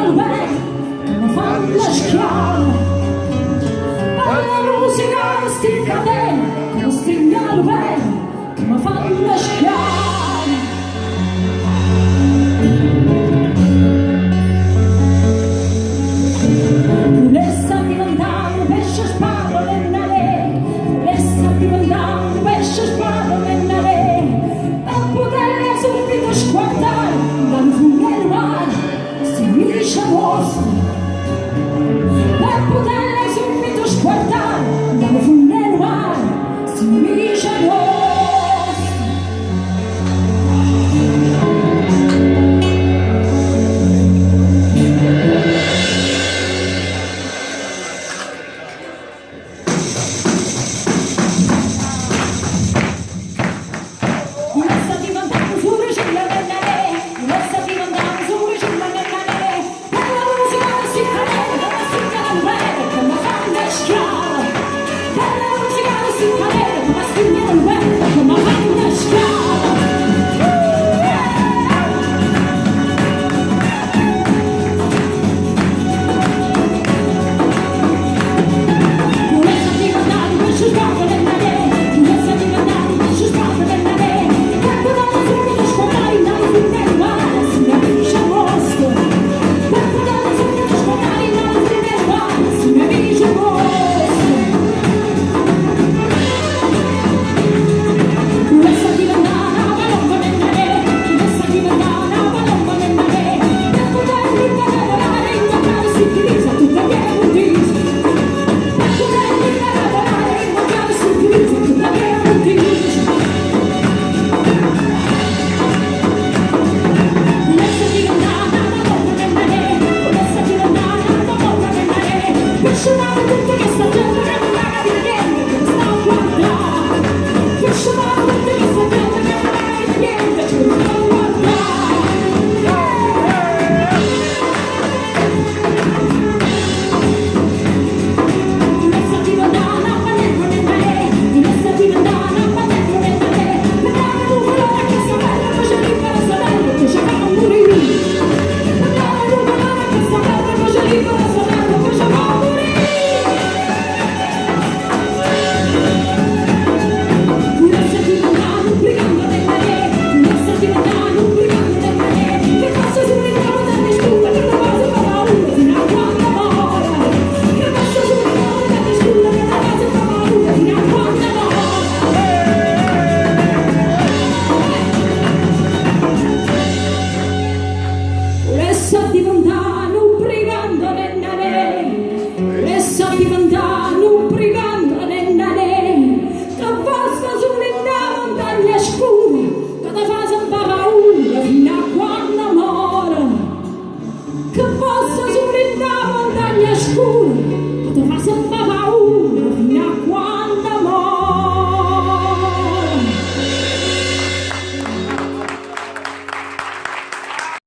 stingano bene, che mi fanno schiavo. La musica sti catene, che mi stingano bene, che mi fanno schiavo. Volessi diventare un pesce sparo nell'are, volessi diventare un pesce sparo nell'are, per poter subito sguardare dal fuoco del mare, si dice vostro.